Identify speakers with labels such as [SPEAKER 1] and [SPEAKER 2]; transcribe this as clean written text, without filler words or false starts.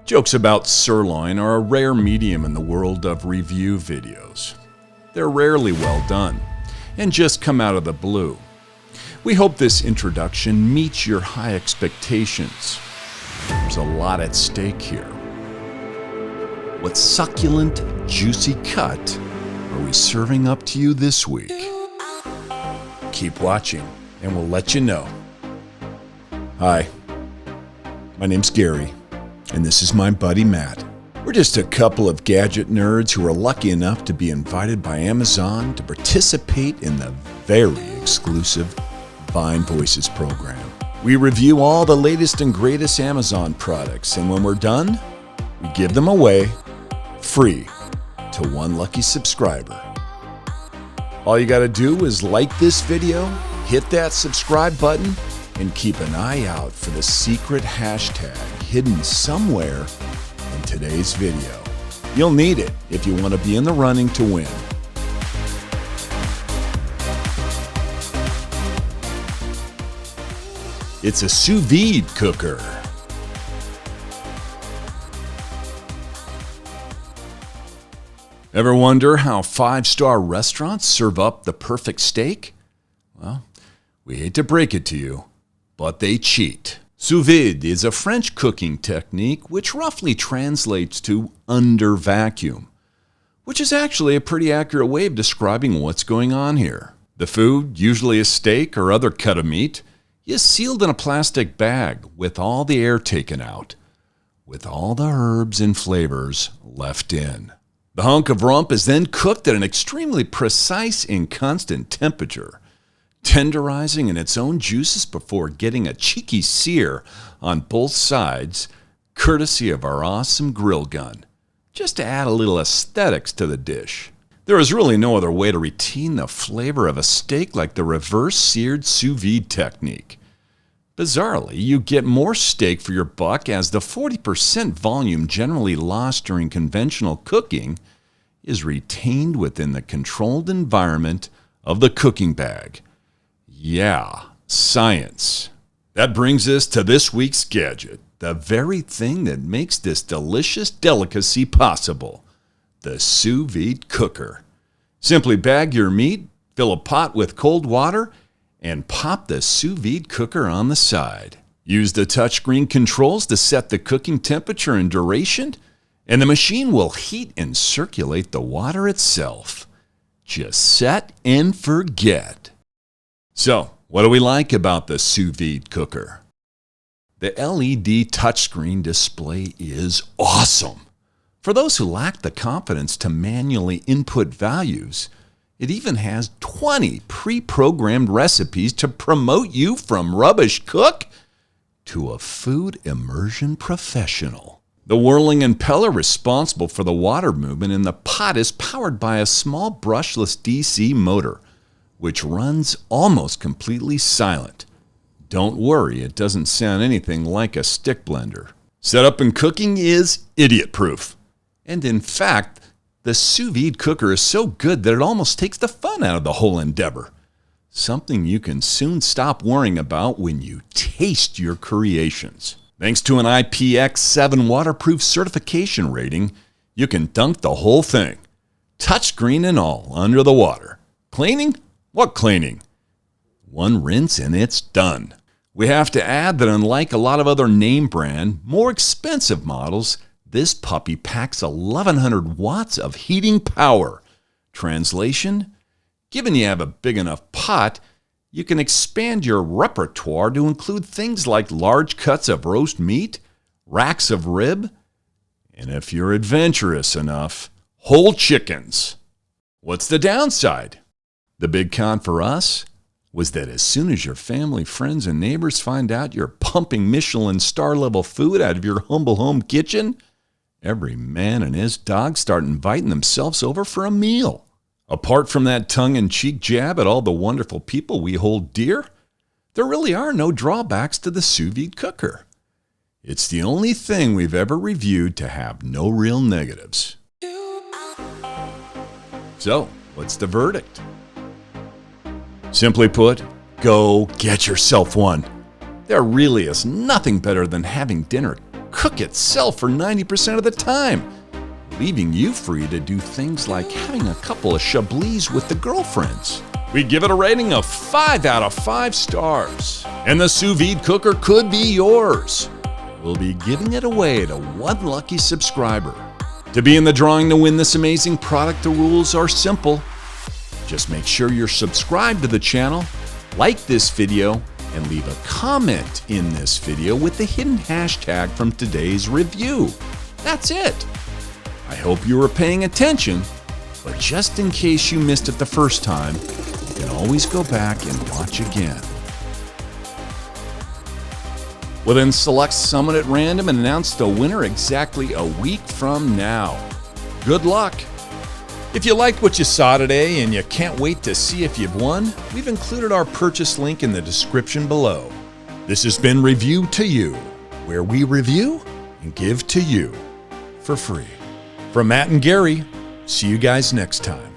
[SPEAKER 1] Jokes about sirloin are a rare medium in the world of review videos. They're rarely well done and just come out of the blue. We hope this introduction meets your high expectations. There's a lot at stake here. What succulent, juicy cut are we serving up to you this week? Keep watching and we'll let you know. Hi, my name's Gary, and this is my buddy Matt. We're just a couple of gadget nerds who are lucky enough to be invited by Amazon to participate in the very exclusive Vine Voices program. We review all the latest and greatest Amazon products, and when we're done, we give them away free to one lucky subscriber. All you gotta do is like this video, hit that subscribe button, and keep an eye out for the secret hashtag hidden somewhere in today's video. You'll need it if you want to be in the running to win. It's a sous-vide cooker. Ever wonder how five-star restaurants serve up the perfect steak? Well, we hate to break it to you, but they cheat. Sous-vide is a French cooking technique which roughly translates to under vacuum, which is actually a pretty accurate way of describing what's going on here. The food, usually a steak or other cut of meat, is sealed in a plastic bag with all the air taken out, with all the herbs and flavors left in. The hunk of rump is then cooked at an extremely precise and constant temperature, tenderizing in its own juices before getting a cheeky sear on both sides, courtesy of our awesome grill gun, just to add a little aesthetics to the dish. There is really no other way to retain the flavor of a steak like the reverse seared sous vide technique. Bizarrely, you get more steak for your buck as the 40% volume generally lost during conventional cooking is retained within the controlled environment of the cooking bag. Yeah, science. That brings us to this week's gadget, the very thing that makes this delicious delicacy possible, the sous-vide cooker. Simply bag your meat, fill a pot with cold water, and pop the sous-vide cooker on the side. Use the touchscreen controls to set the cooking temperature and duration, and the machine will heat and circulate the water itself. Just set and forget. So, what do we like about the sous-vide cooker? The LED touchscreen display is awesome. For those who lack the confidence to manually input values, it even has 20 pre-programmed recipes to promote you from rubbish cook to a food immersion professional. The whirling impeller responsible for the water movement in the pot is powered by a small brushless DC motor, which runs almost completely silent. Don't worry, it doesn't sound anything like a stick blender. Setup and cooking is idiot-proof. And in fact, the sous-vide cooker is so good that it almost takes the fun out of the whole endeavor. Something you can soon stop worrying about when you taste your creations. Thanks to an IPX7 waterproof certification rating, you can dunk the whole thing, touchscreen and all, under the water. Cleaning? What cleaning? One rinse and it's done. We have to add that unlike a lot of other name brand, more expensive models, this puppy packs 1,100 watts of heating power. Translation? Given you have a big enough pot, you can expand your repertoire to include things like large cuts of roast meat, racks of rib, and if you're adventurous enough, whole chickens. What's the downside? The big con for us was that as soon as your family, friends, and neighbors find out you're pumping Michelin star-level food out of your humble home kitchen, every man and his dog start inviting themselves over for a meal. Apart from that tongue-in-cheek jab at all the wonderful people we hold dear, there really are no drawbacks to the sous-vide cooker. It's the only thing we've ever reviewed to have no real negatives. So, what's the verdict? Simply put, go get yourself one. There really is nothing better than having dinner cook itself for 90% of the time, leaving you free to do things like having a couple of Chablis with the girlfriends. We give it a rating of 5 out of 5 stars. And the Sous-Vide Cooker could be yours. We'll be giving it away to one lucky subscriber. To be in the drawing to win this amazing product, the rules are simple. Just make sure you're subscribed to the channel, like this video, and leave a comment in this video with the hidden hashtag from today's review. That's it. I hope you were paying attention, but just in case you missed it the first time, you can always go back and watch again. We'll then select someone at random and announce the winner exactly a week from now. Good luck! If you liked what you saw today and you can't wait to see if you've won, we've included our purchase link in the description below. This has been Review to You, where we review and give to you for free. From Matt and Gary, see you guys next time.